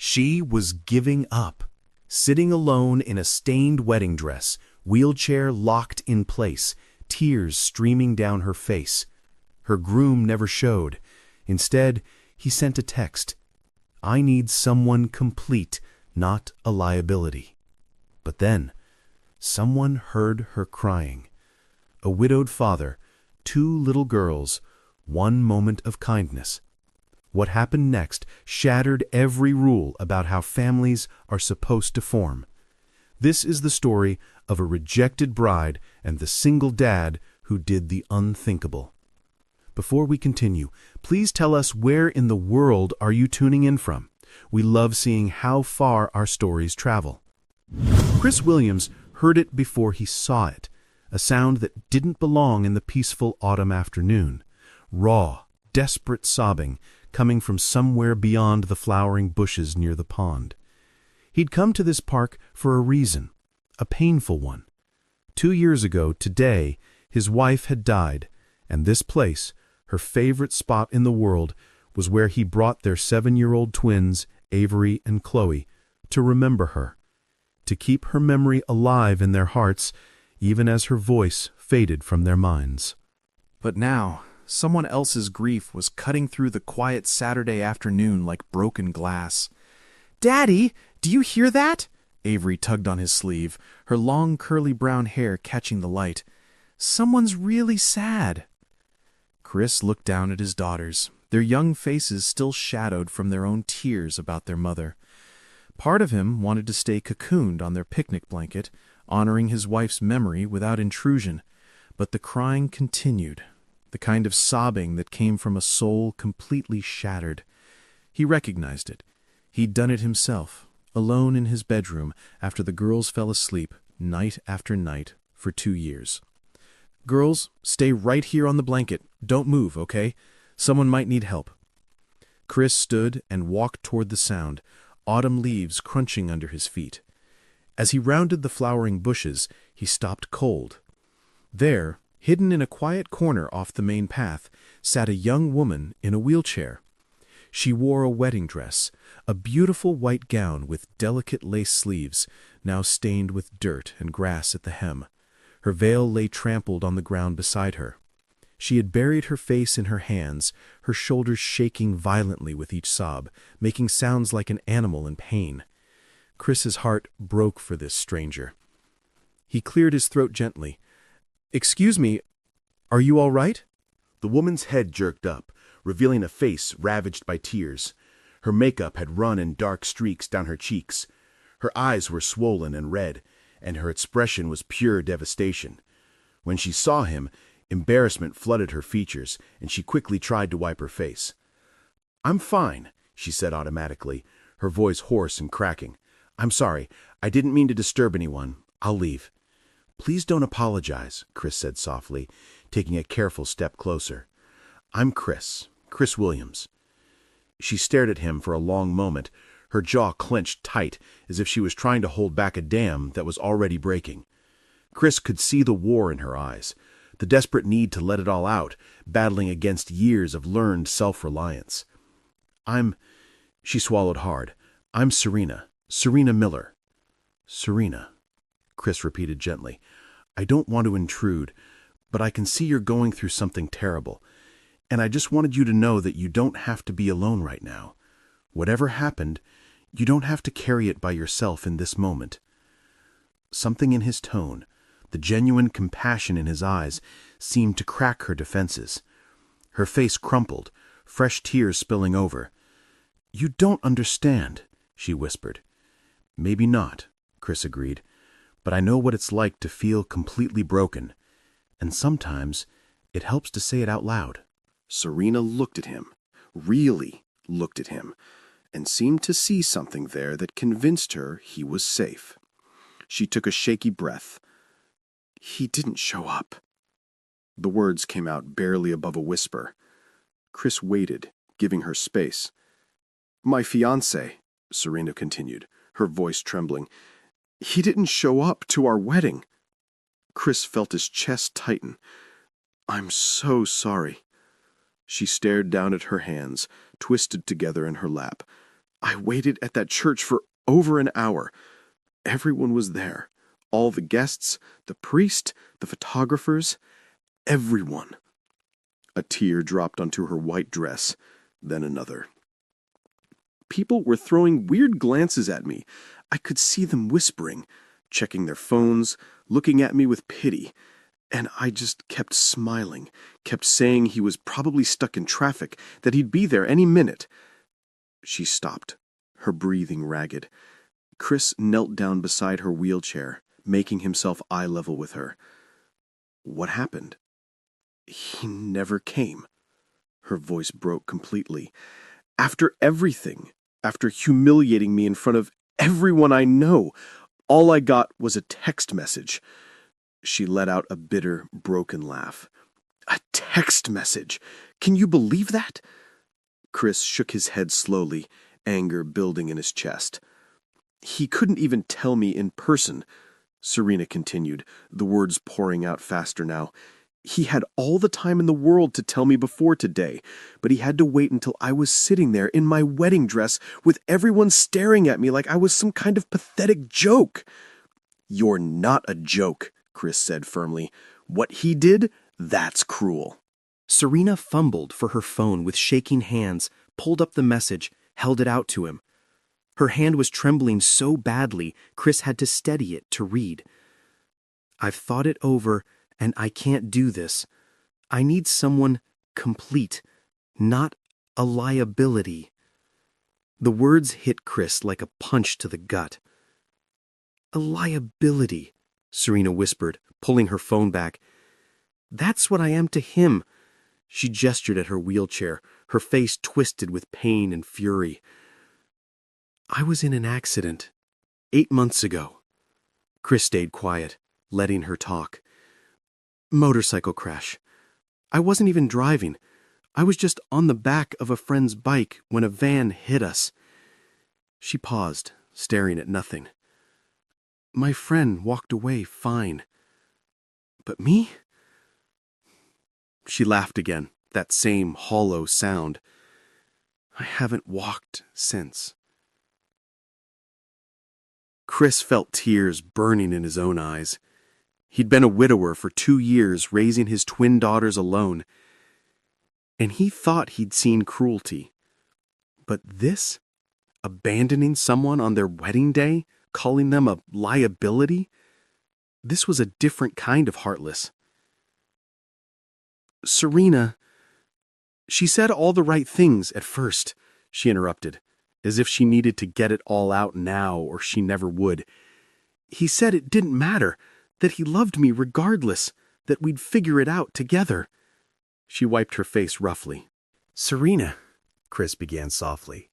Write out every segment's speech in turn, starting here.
She was giving up, sitting alone in a stained wedding dress, wheelchair locked in place, tears streaming down her face. Her groom never showed. Instead, he sent a text. "I need someone complete, not a liability." But then, someone heard her crying. A widowed father, 2 little girls, 1 moment of kindness. What happened next shattered every rule about how families are supposed to form. This is the story of a rejected bride and the single dad who did the unthinkable. Before we continue, please tell us where in the world are you tuning in from. We love seeing how far our stories travel. Chris Williams heard it before he saw it, a sound that didn't belong in the peaceful autumn afternoon. Raw, desperate sobbing coming from somewhere beyond the flowering bushes near the pond. He'd come to this park for a reason, a painful one. 2 years ago today, his wife had died, and this place, her favorite spot in the world, was where he brought their 7-year-old twins, Avery and Chloe, to remember her, to keep her memory alive in their hearts, even as her voice faded from their minds. But now, someone else's grief was cutting through the quiet Saturday afternoon like broken glass. "Daddy, do you hear that?" Avery tugged on his sleeve, her long curly brown hair catching the light. "Someone's really sad." Chris looked down at his daughters, their young faces still shadowed from their own tears about their mother. Part of him wanted to stay cocooned on their picnic blanket, honoring his wife's memory without intrusion, but the crying continued, the kind of sobbing that came from a soul completely shattered. He recognized it. He'd done it himself, alone in his bedroom after the girls fell asleep night after night for 2 years. "Girls, stay right here on the blanket. Don't move, okay? Someone might need help." Chris stood and walked toward the sound, autumn leaves crunching under his feet. As he rounded the flowering bushes, he stopped cold. There, hidden in a quiet corner off the main path, sat a young woman in a wheelchair. She wore a wedding dress, a beautiful white gown with delicate lace sleeves, now stained with dirt and grass at the hem. Her veil lay trampled on the ground beside her. She had buried her face in her hands, her shoulders shaking violently with each sob, making sounds like an animal in pain. Chris's heart broke for this stranger. He cleared his throat gently. "Excuse me, are you all right?" The woman's head jerked up, revealing a face ravaged by tears. Her makeup had run in dark streaks down her cheeks. Her eyes were swollen and red, and her expression was pure devastation. When she saw him, embarrassment flooded her features, and she quickly tried to wipe her face. "I'm fine," she said automatically, her voice hoarse and cracking. "I'm sorry. I didn't mean to disturb anyone. I'll leave." "Please don't apologize," Chris said softly, taking a careful step closer. "I'm Chris Williams." She stared at him for a long moment, her jaw clenched tight as if she was trying to hold back a dam that was already breaking. Chris could see the war in her eyes, the desperate need to let it all out, battling against years of learned self-reliance. She swallowed hard. "I'm Serena Miller." "Serena," Chris repeated gently. "I don't want to intrude, but I can see you're going through something terrible, and I just wanted you to know that you don't have to be alone right now. Whatever happened, you don't have to carry it by yourself in this moment." Something in his tone, the genuine compassion in his eyes, seemed to crack her defenses. Her face crumpled, fresh tears spilling over. "You don't understand," she whispered. "Maybe not," Chris agreed, "but I know what it's like to feel completely broken, and sometimes it helps to say it out loud." Serena looked at him, really looked at him, and seemed to see something there that convinced her he was safe. She took a shaky breath. "He didn't show up." The words came out barely above a whisper. Chris waited, giving her space. "My fiancé," Serena continued, her voice trembling, "he didn't show up to our wedding." Chris felt his chest tighten. "I'm so sorry." She stared down at her hands, twisted together in her lap. I waited at that church for over an hour. Everyone was there. All the guests, the priest, the photographers, everyone. A tear dropped onto her white dress, then another. People were throwing weird glances at me. I could see them whispering, checking their phones, looking at me with pity. And I just kept smiling, kept saying he was probably stuck in traffic, that he'd be there any minute. She stopped, her breathing ragged. Chris knelt down beside her wheelchair, making himself eye level with her. What happened? He never came. Her voice broke completely. After everything, after humiliating me in front of everyone I know, all I got was a text message. She let out a bitter, broken laugh. A text message! Can you believe that? Chris shook his head slowly, anger building in his chest. He couldn't even tell me in person, Serena continued, the words pouring out faster now. He had all the time in the world to tell me before today, but he had to wait until I was sitting there in my wedding dress with everyone staring at me like I was some kind of pathetic joke. You're not a joke, Chris said firmly. What he did, that's cruel. Serena fumbled for her phone with shaking hands, pulled up the message, held it out to him. Her hand was trembling so badly, Chris had to steady it to read. I've thought it over, and I can't do this. I need someone complete, not a liability. The words hit Chris like a punch to the gut. A liability, Serena whispered, pulling her phone back. That's what I am to him. She gestured at her wheelchair, her face twisted with pain and fury. I was in an accident 8 months ago. Chris stayed quiet, letting her talk. Motorcycle crash. I wasn't even driving. I was just on the back of a friend's bike when a van hit us. She paused, staring at nothing. My friend walked away fine. But me? She laughed again, that same hollow sound. I haven't walked since. Chris felt tears burning in his own eyes. He'd been a widower for 2 years, raising his twin daughters alone. And he thought he'd seen cruelty. But this? Abandoning someone on their wedding day? Calling them a liability? This was a different kind of heartless. Serena, she said all the right things at first, she interrupted, as if she needed to get it all out now or she never would. He said it didn't matter, that he loved me regardless, that we'd figure it out together. She wiped her face roughly. Serena, Chris began softly.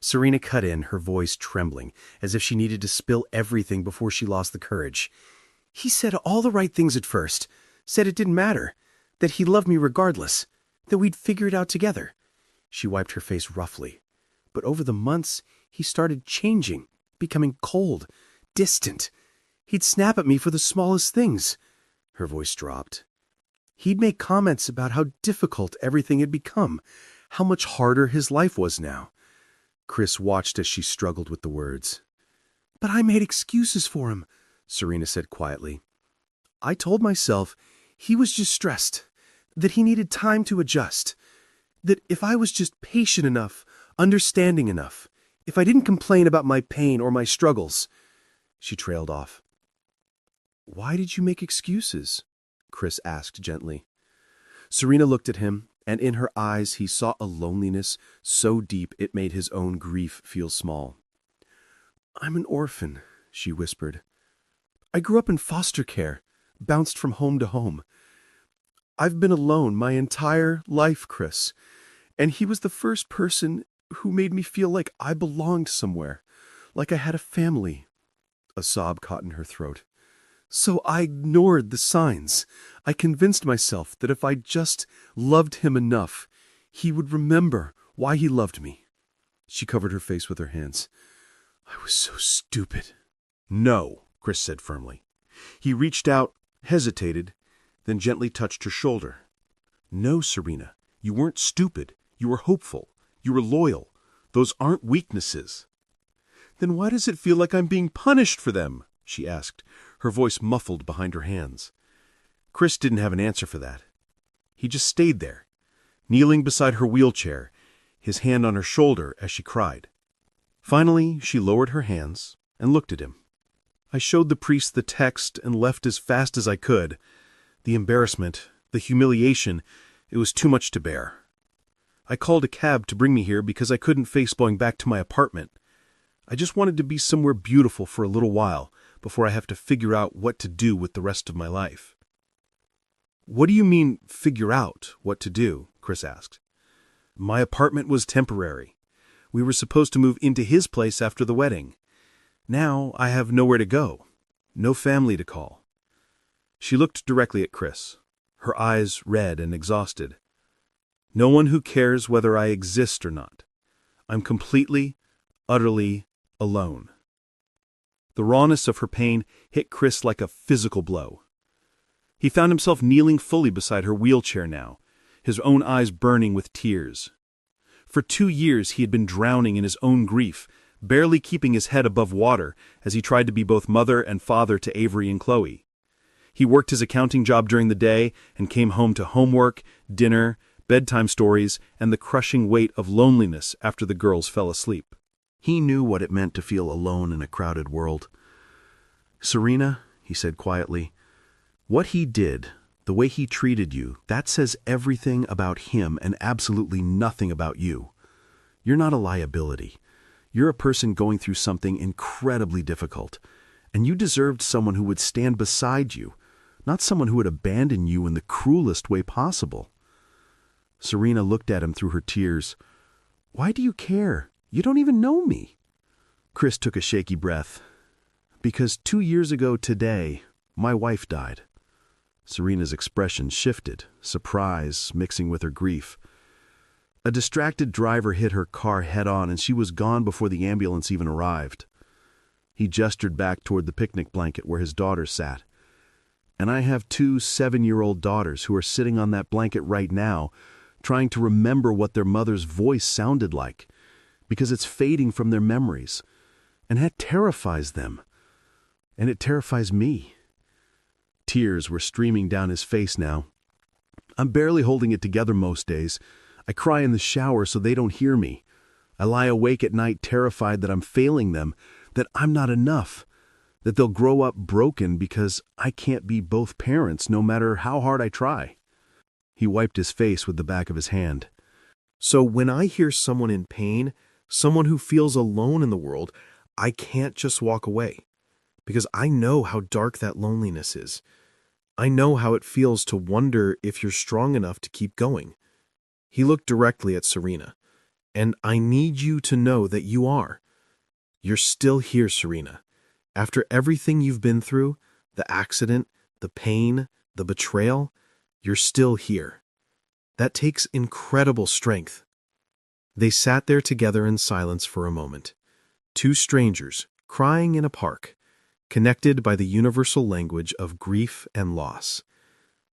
Serena cut in, her voice trembling, as if she needed to spill everything before she lost the courage. He said all the right things at first, said it didn't matter, that he loved me regardless, that we'd figure it out together. She wiped her face roughly. But over the months, he started changing, becoming cold, distant. He'd snap at me for the smallest things. Her voice dropped. He'd make comments about how difficult everything had become, how much harder his life was now. Chris watched as she struggled with the words. But I made excuses for him, Serena said quietly. I told myself he was just stressed, that he needed time to adjust, that if I was just patient enough, understanding enough, if I didn't complain about my pain or my struggles. She trailed off. Why did you make excuses? Chris asked gently. Serena looked at him, and in her eyes he saw a loneliness so deep it made his own grief feel small. I'm an orphan, she whispered. I grew up in foster care, bounced from home to home. I've been alone my entire life, Chris, and he was the first person who made me feel like I belonged somewhere, like I had a family. A sob caught in her throat. So I ignored the signs. I convinced myself that if I just loved him enough, he would remember why he loved me. She covered her face with her hands. I was so stupid. No, Chris said firmly. He reached out, hesitated, then gently touched her shoulder. No, Serena, you weren't stupid. You were hopeful. You were loyal. Those aren't weaknesses." "Then why does it feel like I'm being punished for them?" she asked, her voice muffled behind her hands. Chris didn't have an answer for that. He just stayed there, kneeling beside her wheelchair, his hand on her shoulder as she cried. Finally, she lowered her hands and looked at him. I showed the priest the text and left as fast as I could. The embarrassment, the humiliation, it was too much to bear. I called a cab to bring me here because I couldn't face going back to my apartment. I just wanted to be somewhere beautiful for a little while before I have to figure out what to do with the rest of my life. "What do you mean, figure out what to do?" Chris asked. "My apartment was temporary. We were supposed to move into his place after the wedding. Now I have nowhere to go, no family to call." She looked directly at Chris, her eyes red and exhausted. "No one who cares whether I exist or not. I'm completely, utterly alone." The rawness of her pain hit Chris like a physical blow. He found himself kneeling fully beside her wheelchair now, his own eyes burning with tears. For 2 years he had been drowning in his own grief, barely keeping his head above water as he tried to be both mother and father to Avery and Chloe. He worked his accounting job during the day and came home to homework, dinner, bedtime stories, and the crushing weight of loneliness after the girls fell asleep. He knew what it meant to feel alone in a crowded world. "Serena," he said quietly, "what he did, the way he treated you, that says everything about him and absolutely nothing about you. You're not a liability. You're a person going through something incredibly difficult, and you deserved someone who would stand beside you, not someone who would abandon you in the cruelest way possible." Serena looked at him through her tears. "Why do you care? You don't even know me." Chris took a shaky breath. "Because 2 years ago today, my wife died." Serena's expression shifted, surprise mixing with her grief. A distracted driver hit her car head-on and she was gone before the ambulance even arrived. He gestured back toward the picnic blanket where his daughter sat. "And I have 2 7-year-old daughters who are sitting on that blanket right now, trying to remember what their mother's voice sounded like, because it's fading from their memories. And that terrifies them. And it terrifies me." Tears were streaming down his face now. "I'm barely holding it together most days. I cry in the shower so they don't hear me. I lie awake at night terrified that I'm failing them, that I'm not enough, that they'll grow up broken because I can't be both parents no matter how hard I try." He wiped his face with the back of his hand. "So when I hear someone in pain, someone who feels alone in the world, I can't just walk away. Because I know how dark that loneliness is. I know how it feels to wonder if you're strong enough to keep going." He looked directly at Serena. "And I need you to know that you are. You're still here, Serena. After everything you've been through, the accident, the pain, the betrayal, you're still here. That takes incredible strength." They sat there together in silence for a moment. 2 strangers, crying in a park, connected by the universal language of grief and loss.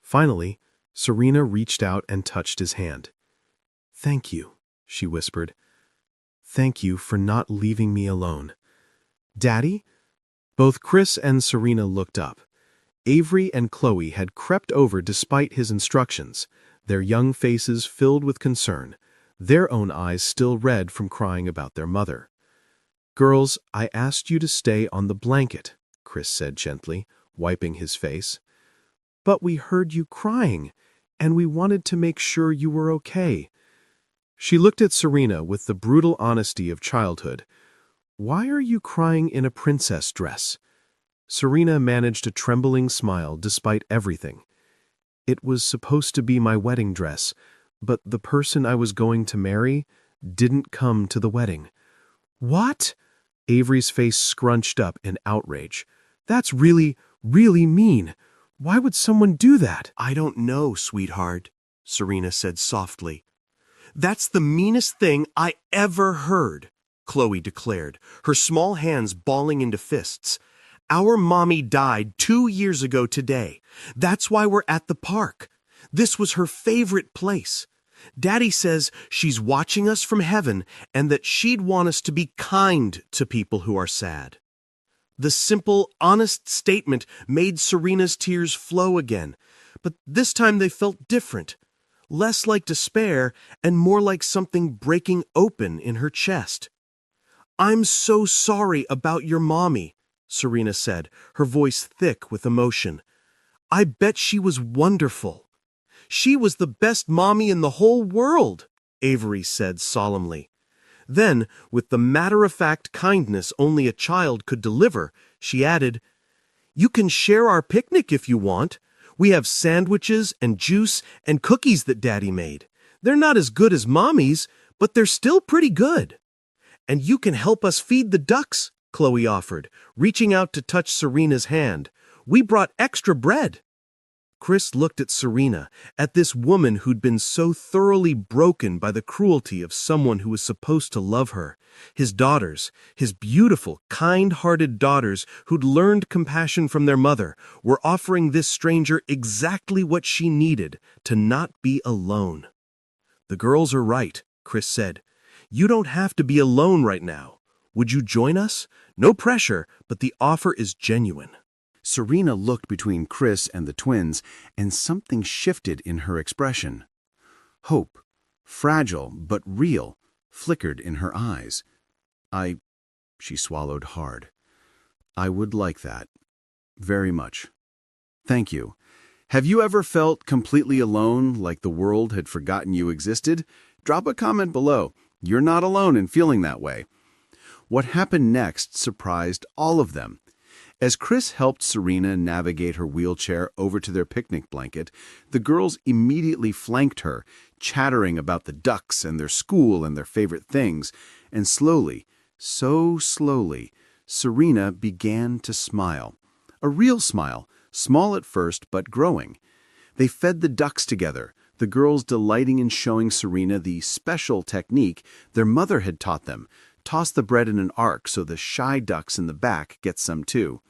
Finally, Serena reached out and touched his hand. "Thank you," she whispered. "Thank you for not leaving me alone." "Daddy?" Both Chris and Serena looked up. Avery and Chloe had crept over despite his instructions, their young faces filled with concern, their own eyes still red from crying about their mother. "Girls, I asked you to stay on the blanket," Chris said gently, wiping his face. "But we heard you crying, and we wanted to make sure you were okay." She looked at Serena with the brutal honesty of childhood. "Why are you crying in a princess dress?" Serena managed a trembling smile despite everything. "It was supposed to be my wedding dress, but the person I was going to marry didn't come to the wedding." "What?" Avery's face scrunched up in outrage. "That's really, really mean. Why would someone do that?" "I don't know, sweetheart," Serena said softly. "That's the meanest thing I ever heard," Chloe declared, her small hands balling into fists. "Our mommy died 2 years ago today. That's why we're at the park. This was her favorite place. Daddy says she's watching us from heaven and that she'd want us to be kind to people who are sad. The simple, honest statement made Serena's tears flow again, but this time they felt different, less like despair and more like something breaking open in her chest. "I'm so sorry about your mommy," Serena said, her voice thick with emotion. "I bet she was wonderful." "She was the best mommy in the whole world," Avery said solemnly. Then, with the matter-of-fact kindness only a child could deliver, she added, "You can share our picnic if you want. We have sandwiches and juice and cookies that Daddy made. They're not as good as Mommy's, but they're still pretty good. And you can help us feed the ducks," Chloe offered, reaching out to touch Serena's hand. "We brought extra bread." Chris looked at Serena, at this woman who'd been so thoroughly broken by the cruelty of someone who was supposed to love her. His daughters, his beautiful, kind-hearted daughters who'd learned compassion from their mother, were offering this stranger exactly what she needed, to not be alone. "The girls are right," Chris said. "You don't have to be alone right now. Would you join us? No pressure, but the offer is genuine." Serena looked between Chris and the twins, and something shifted in her expression. Hope, fragile but real, flickered in her eyes. She swallowed hard. "I would like that. Very much. Thank you. Have you ever felt completely alone, like the world had forgotten you existed? Drop a comment below. You're not alone in feeling that way." What happened next surprised all of them. As Chris helped Serena navigate her wheelchair over to their picnic blanket, the girls immediately flanked her, chattering about the ducks and their school and their favorite things, and slowly, so slowly, Serena began to smile. A real smile, small at first but growing. They fed the ducks together, the girls delighting in showing Serena the special technique their mother had taught them. Toss the bread in an arc so the shy ducks in the back get some too.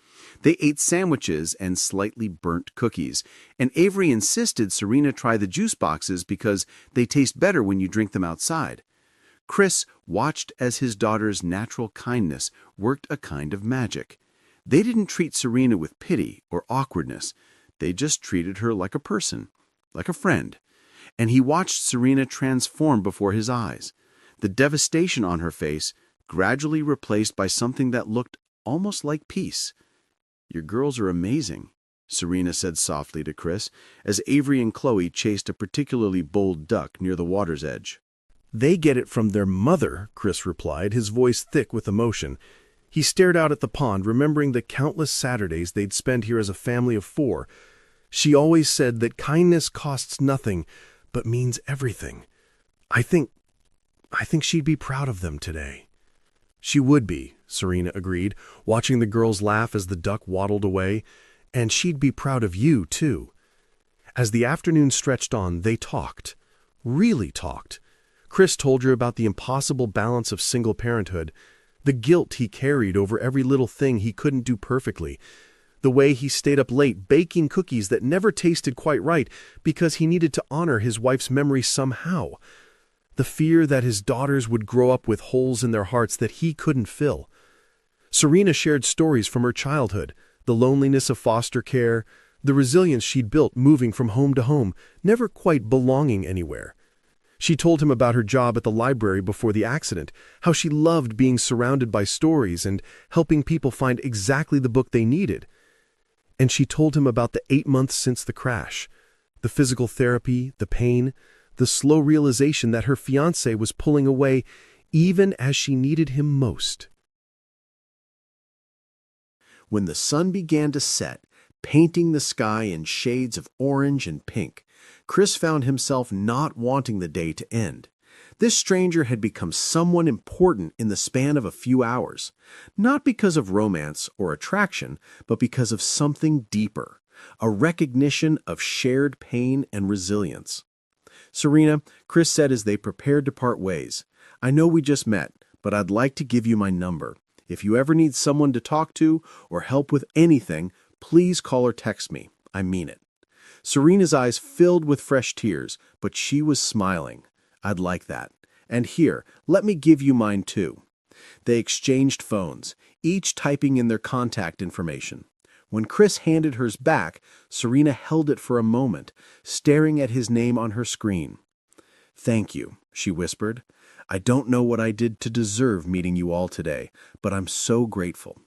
They ate sandwiches and slightly burnt cookies, and Avery insisted Serena try the juice boxes because they taste better when you drink them outside. Chris watched as his daughter's natural kindness worked a kind of magic. They didn't treat Serena with pity or awkwardness. They just treated her like a person, like a friend. And he watched Serena transform before his eyes. The devastation on her face gradually replaced by something that looked almost like peace. "Your girls are amazing," Serena said softly to Chris, as Avery and Chloe chased a particularly bold duck near the water's edge. "They get it from their mother," Chris replied, his voice thick with emotion. He stared out at the pond, remembering the countless Saturdays they'd spent here as a family of 4. She always said that kindness costs nothing, but means everything. I think she'd be proud of them today." "She would be," Serena agreed, watching the girls laugh as the duck waddled away. "And she'd be proud of you, too." As the afternoon stretched on, they talked. Really talked. Chris told her about the impossible balance of single parenthood, the guilt he carried over every little thing he couldn't do perfectly, the way he stayed up late baking cookies that never tasted quite right because he needed to honor his wife's memory somehow, the fear that his daughters would grow up with holes in their hearts that he couldn't fill. Serena shared stories from her childhood, the loneliness of foster care, the resilience she'd built moving from home to home, never quite belonging anywhere. She told him about her job at the library before the accident, how she loved being surrounded by stories and helping people find exactly the book they needed. And she told him about the 8 months since the crash, the physical therapy, the pain, the slow realization that her fiancé was pulling away even as she needed him most. When the sun began to set, painting the sky in shades of orange and pink, Chris found himself not wanting the day to end. This stranger had become someone important in the span of a few hours, not because of romance or attraction, but because of something deeper, a recognition of shared pain and resilience. "Serena," Chris said as they prepared to part ways, "I know we just met, but I'd like to give you my number. If you ever need someone to talk to or help with anything, please call or text me. I mean it." Serena's eyes filled with fresh tears, but she was smiling. I'd like that. And here, let me give you mine too. They exchanged phones, each typing in their contact information. When Chris handed hers back, Serena held it for a moment, staring at his name on her screen. "Thank you," she whispered. "I don't know what I did to deserve meeting you all today, but I'm so grateful."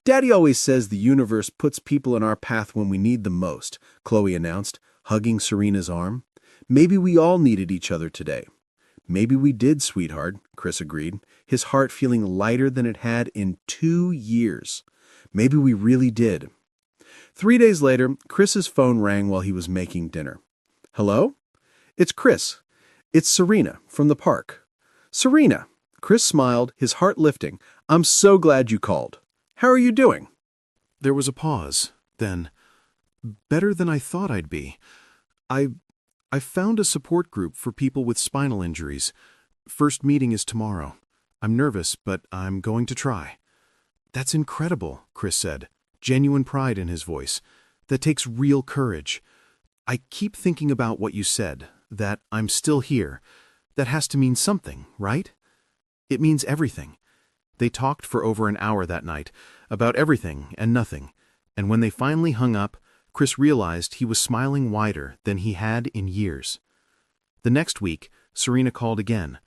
"Daddy always says the universe puts people in our path when we need them most," Chloe announced, hugging Serena's arm. "Maybe we all needed each other today." "Maybe we did, sweetheart," Chris agreed, his heart feeling lighter than it had in 2 years. "Maybe we really did." 3 days later, Chris's phone rang while he was making dinner. "Hello? It's Chris. It's Serena from the park." "Serena." Chris smiled, his heart lifting. "I'm so glad you called. How are you doing?" There was a pause. Then, "Better than I thought I'd be. I found a support group for people with spinal injuries. First meeting is tomorrow. I'm nervous, but I'm going to try." "That's incredible," Chris said, genuine pride in his voice. "That takes real courage. I keep thinking about what you said, that I'm still here. That has to mean something, right?" "It means everything." They talked for over an hour that night, about everything and nothing, and when they finally hung up, Chris realized he was smiling wider than he had in years. The next week, Serena called again,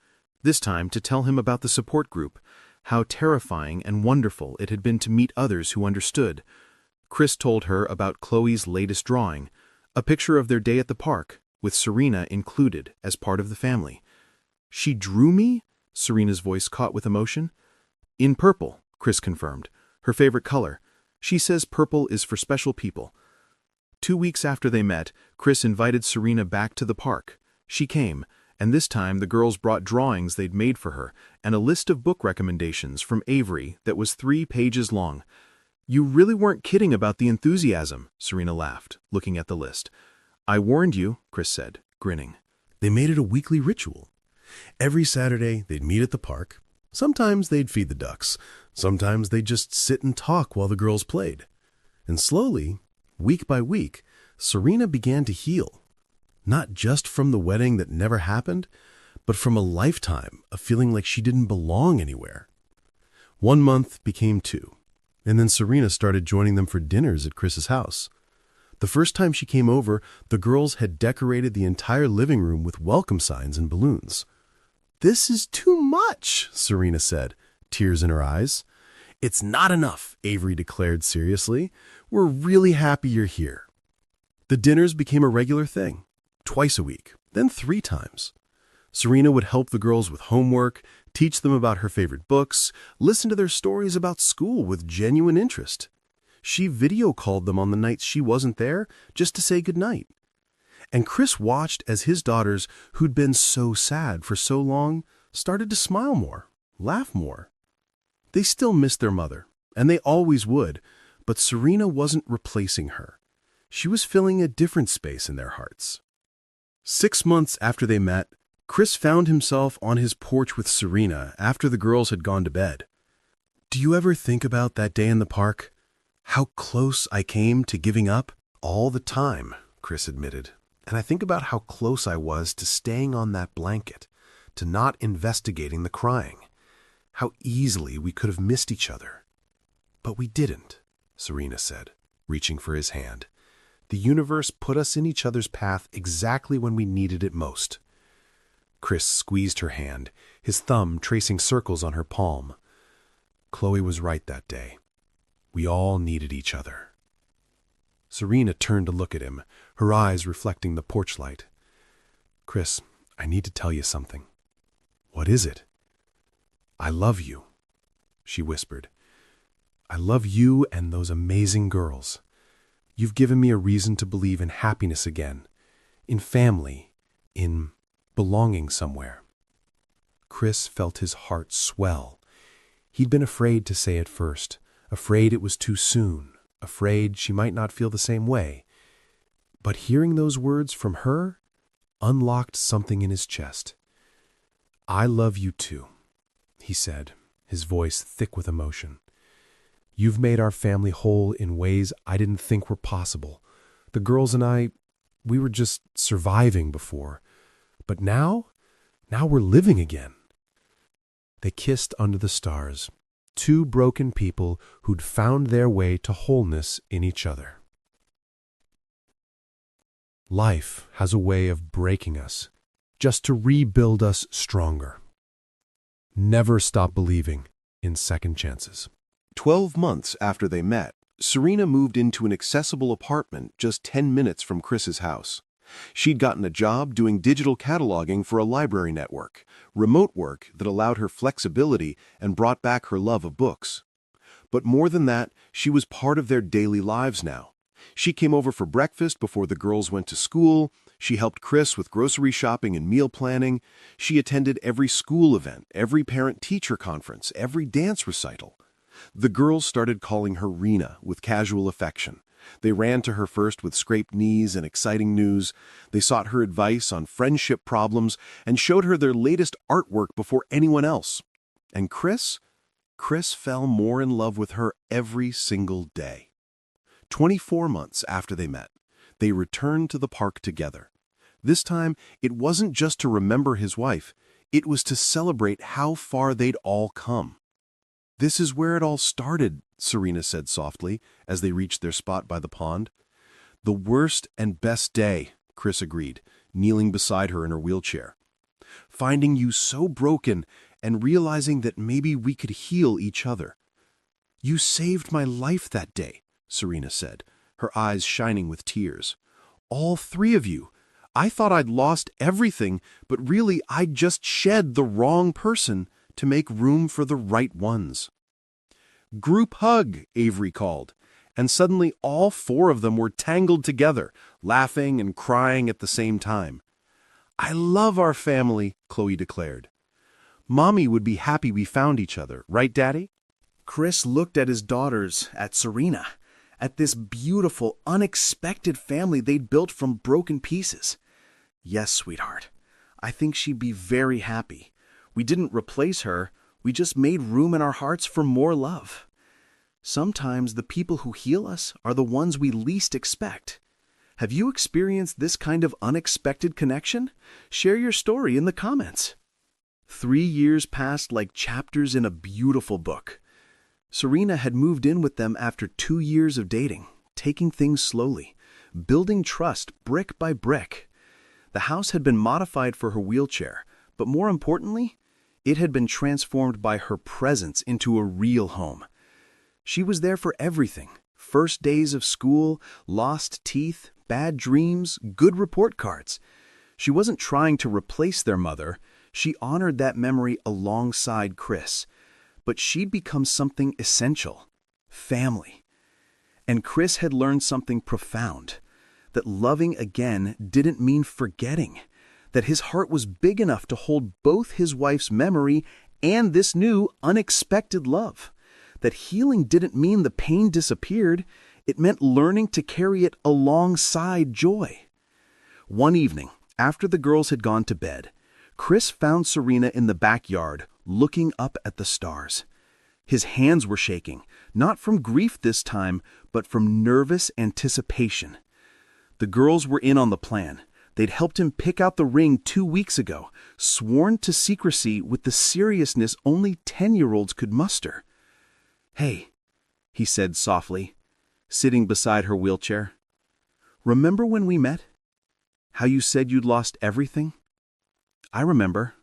this time to tell him about the support group, how terrifying and wonderful it had been to meet others who understood. Chris told her about Chloe's latest drawing, a picture of their day at the park, with Serena included as part of the family. "She drew me?" Serena's voice caught with emotion. "In purple," Chris confirmed, her favorite color. "She says purple is for special people." 2 weeks after they met, Chris invited Serena back to the park. She came, and this time the girls brought drawings they'd made for her and a list of book recommendations from Avery that was 3 pages long. "You really weren't kidding about the enthusiasm," Serena laughed, looking at the list. "I warned you," Chris said, grinning. They made it a weekly ritual. Every Saturday, they'd meet at the park. Sometimes they'd feed the ducks. Sometimes they'd just sit and talk while the girls played. And slowly, week by week, Serena began to heal. Not just from the wedding that never happened, but from a lifetime of feeling like she didn't belong anywhere. 1 month became 2, and then Serena started joining them for dinners at Chris's house. The first time she came over, the girls had decorated the entire living room with welcome signs and balloons. "This is too much," Serena said, tears in her eyes. "It's not enough," Avery declared seriously. "We're really happy you're here." The dinners became a regular thing, twice a week, then 3 times. Serena would help the girls with homework, teach them about her favorite books, listen to their stories about school with genuine interest. She video called them on the nights she wasn't there just to say goodnight. And Chris watched as his daughters, who'd been so sad for so long, started to smile more, laugh more. They still missed their mother, and they always would, but Serena wasn't replacing her. She was filling a different space in their hearts. 6 months after they met, Chris found himself on his porch with Serena after the girls had gone to bed. "Do you ever think about that day in the park? How close I came to giving up?" "All the time," Chris admitted. "And I think about how close I was to staying on that blanket, to not investigating the crying. How easily we could have missed each other." "But we didn't," Serena said, reaching for his hand. "The universe put us in each other's path exactly when we needed it most." Chris squeezed her hand, his thumb tracing circles on her palm. "Chloe was right that day. We all needed each other." Serena turned to look at him, her eyes reflecting the porch light. "Chris, I need to tell you something." "What is it?" "I love you," she whispered. "I love you and those amazing girls. You've given me a reason to believe in happiness again, in family, in belonging somewhere." Chris felt his heart swell. He'd been afraid to say it first, afraid it was too soon, afraid she might not feel the same way. But hearing those words from her unlocked something in his chest. "I love you too," he said, his voice thick with emotion. "You've made our family whole in ways I didn't think were possible. The girls and I, we were just surviving before. But now, Now we're living again." They kissed under the stars, two broken people who'd found their way to wholeness in each other. Life has a way of breaking us, just to rebuild us stronger. Never stop believing in second chances. 12 months after they met, Serena moved into an accessible apartment just 10 minutes from Chris's house. She'd gotten a job doing digital cataloging for a library network, remote work that allowed her flexibility and brought back her love of books. But more than that, she was part of their daily lives now. She came over for breakfast before the girls went to school. She helped Chris with grocery shopping and meal planning. She attended every school event, every parent-teacher conference, every dance recital. The girls started calling her Rena with casual affection. They ran to her first with scraped knees and exciting news. They sought her advice on friendship problems and showed her their latest artwork before anyone else. And Chris fell more in love with her every single day. 24 months after they met, they returned to the park together. This time, it wasn't just to remember his wife, it was to celebrate how far they'd all come. "This is where it all started," Serena said softly as they reached their spot by the pond. "The worst and best day," Chris agreed, kneeling beside her in her wheelchair. "Finding you so broken and realizing that maybe we could heal each other." "You saved my life that day," Serena said, her eyes shining with tears. "All three of you. I thought I'd lost everything, but really I'd just shed the wrong person to make room for the right ones." "Group hug," Avery called, and suddenly all four of them were tangled together, laughing and crying at the same time. "I love our family," Chloe declared. "Mommy would be happy we found each other, right, Daddy?" Chris looked at his daughters, at Serena, at this beautiful, unexpected family they'd built from broken pieces. "Yes, sweetheart. I think she'd be very happy. We didn't replace her, we just made room in our hearts for more love. Sometimes the people who heal us are the ones we least expect. Have you experienced this kind of unexpected connection? Share your story in the comments." 3 years passed like chapters in a beautiful book. Serena had moved in with them after 2 years of dating, taking things slowly, building trust brick by brick. The house had been modified for her wheelchair, but more importantly, it had been transformed by her presence into a real home. She was there for everything: first days of school, lost teeth, bad dreams, good report cards. She wasn't trying to replace their mother. She honored that memory alongside Chris. But she'd become something essential: family. And Chris had learned something profound: that loving again didn't mean forgetting, that his heart was big enough to hold both his wife's memory and this new, unexpected love, that healing didn't mean the pain disappeared, it meant learning to carry it alongside joy. One evening, after the girls had gone to bed, Chris found Serena in the backyard, looking up at the stars. His hands were shaking, not from grief this time, but from nervous anticipation. The girls were in on the plan. They'd helped him pick out the ring 2 weeks ago, sworn to secrecy with the seriousness only 10-year-olds could muster. "Hey," he said softly, sitting beside her wheelchair. "Remember when we met? How you said you'd lost everything?" "I remember,"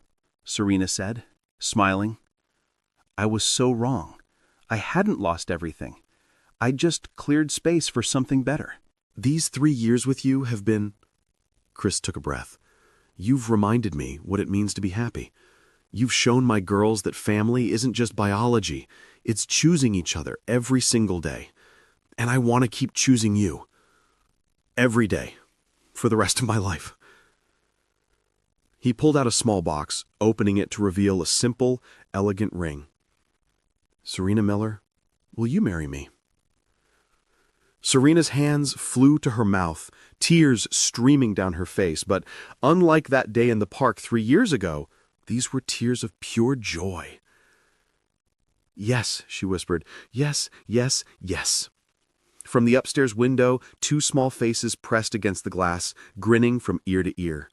Serena said, smiling. "I was so wrong. I hadn't lost everything. I just cleared space for something better." "These 3 years with you have been..." Chris took a breath. "You've reminded me what it means to be happy. You've shown my girls that family isn't just biology. It's choosing each other every single day. And I want to keep choosing you. Every day. For the rest of my life." He pulled out a small box, opening it to reveal a simple, elegant ring. "Serena Miller, will you marry me?" Serena's hands flew to her mouth, tears streaming down her face, but unlike that day in the park 3 years ago, these were tears of pure joy. "Yes," she whispered. "Yes, yes, yes." From the upstairs window, 2 small faces pressed against the glass, grinning from ear to ear.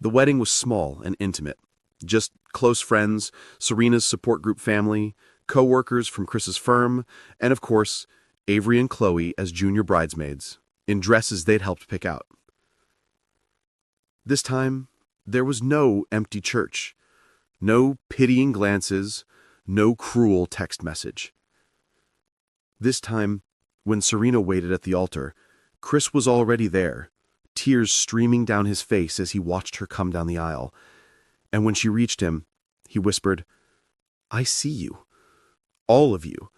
The wedding was small and intimate. Just close friends, Serena's support group family, co-workers from Chris's firm, and of course, Avery and Chloe as junior bridesmaids, in dresses they'd helped pick out. This time, there was no empty church, no pitying glances, no cruel text message. This time, when Serena waited at the altar, Chris was already there, tears streaming down his face as he watched her come down the aisle. And when she reached him, he whispered, "I see you. All of you.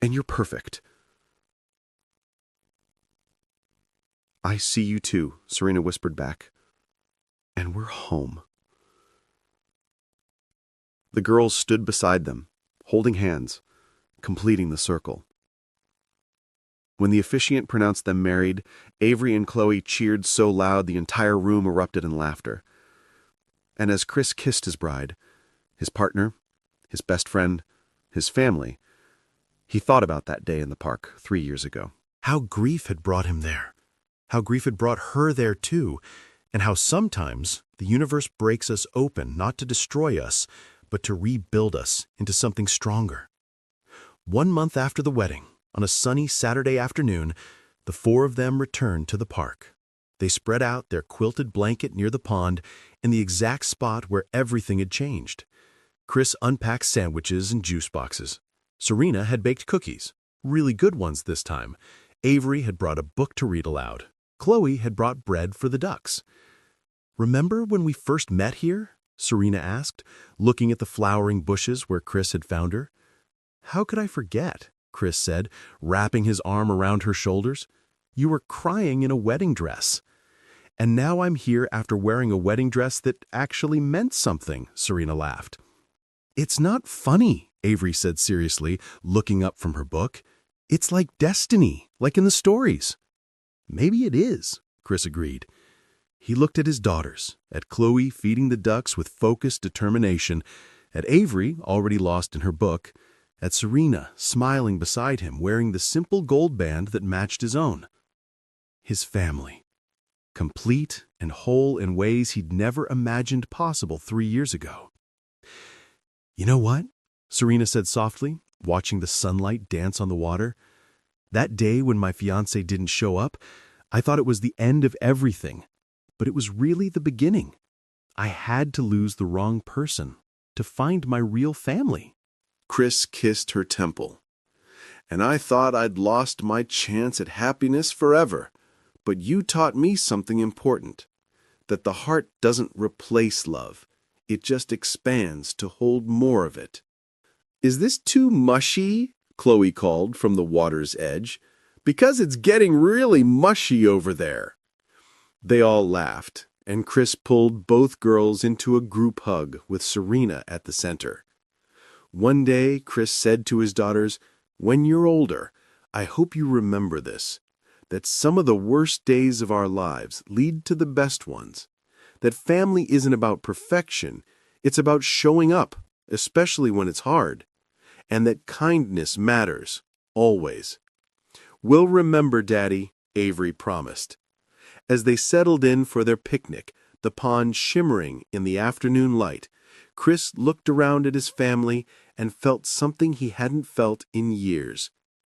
And you're perfect." "I see you too," Serena whispered back. "And we're home." The girls stood beside them, holding hands, completing the circle. When the officiant pronounced them married, Avery and Chloe cheered so loud the entire room erupted in laughter. And as Chris kissed his bride, his partner, his best friend, his family, he thought about that day in the park 3 years ago. How grief had brought him there. How grief had brought her there too. And how sometimes the universe breaks us open not to destroy us, but to rebuild us into something stronger. 1 month after the wedding, on a sunny Saturday afternoon, the four of them returned to the park. They spread out their quilted blanket near the pond in the exact spot where everything had changed. Chris unpacked sandwiches and juice boxes. Serena had baked cookies, really good ones this time. Avery had brought a book to read aloud. Chloe had brought bread for the ducks. "Remember when we first met here?" Serena asked, looking at the flowering bushes where Chris had found her. "How could I forget?" Chris said, wrapping his arm around her shoulders. "You were crying in a wedding dress." "And now I'm here after wearing a wedding dress that actually meant something," Serena laughed. "It's not funny," Avery said seriously, looking up from her book. "It's like destiny, like in the stories." "Maybe it is," Chris agreed. He looked at his daughters, at Chloe feeding the ducks with focused determination, at Avery, already lost in her book, at Serena, smiling beside him, wearing the simple gold band that matched his own. His family. Complete and whole in ways he'd never imagined possible 3 years ago. "You know what?" Serena said softly, watching the sunlight dance on the water. "That day when my fiancé didn't show up, I thought it was the end of everything. But it was really the beginning. I had to lose the wrong person to find my real family." Chris kissed her temple. "And I thought I'd lost my chance at happiness forever. But you taught me something important, that the heart doesn't replace love. It just expands to hold more of it." "Is this too mushy?" Chloe called from the water's edge. "Because it's getting really mushy over there." They all laughed, and Chris pulled both girls into a group hug with Serena at the center. One day, Chris said to his daughters, "When you're older, I hope you remember this, that some of the worst days of our lives lead to the best ones, that family isn't about perfection, it's about showing up, especially when it's hard, and that kindness matters, always." "We'll remember, Daddy," Avery promised. As they settled in for their picnic, the pond shimmering in the afternoon light, Chris looked around at his family and felt something he hadn't felt in years: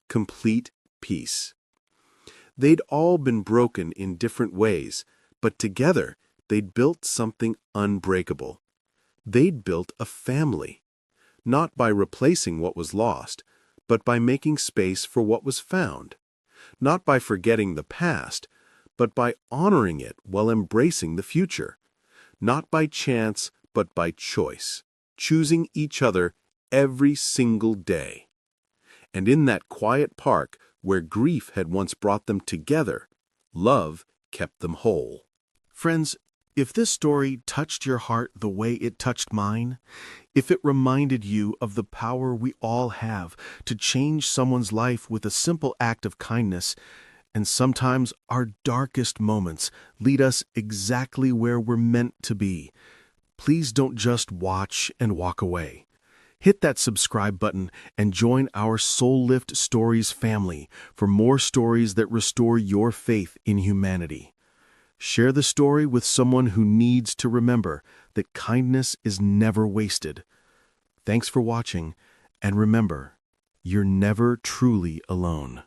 complete peace. They'd all been broken in different ways, but together they'd built something unbreakable. They'd built a family, not by replacing what was lost, but by making space for what was found, not by forgetting the past, but by honoring it while embracing the future, not by chance, but by choice, choosing each other every single day. And in that quiet park where grief had once brought them together, love kept them whole. Friends, if this story touched your heart the way it touched mine, if it reminded you of the power we all have to change someone's life with a simple act of kindness, and sometimes our darkest moments lead us exactly where we're meant to be, please don't just watch and walk away. Hit that subscribe button and join our Soul Lift Stories family for more stories that restore your faith in humanity. Share the story with someone who needs to remember that kindness is never wasted. Thanks for watching, and remember, you're never truly alone.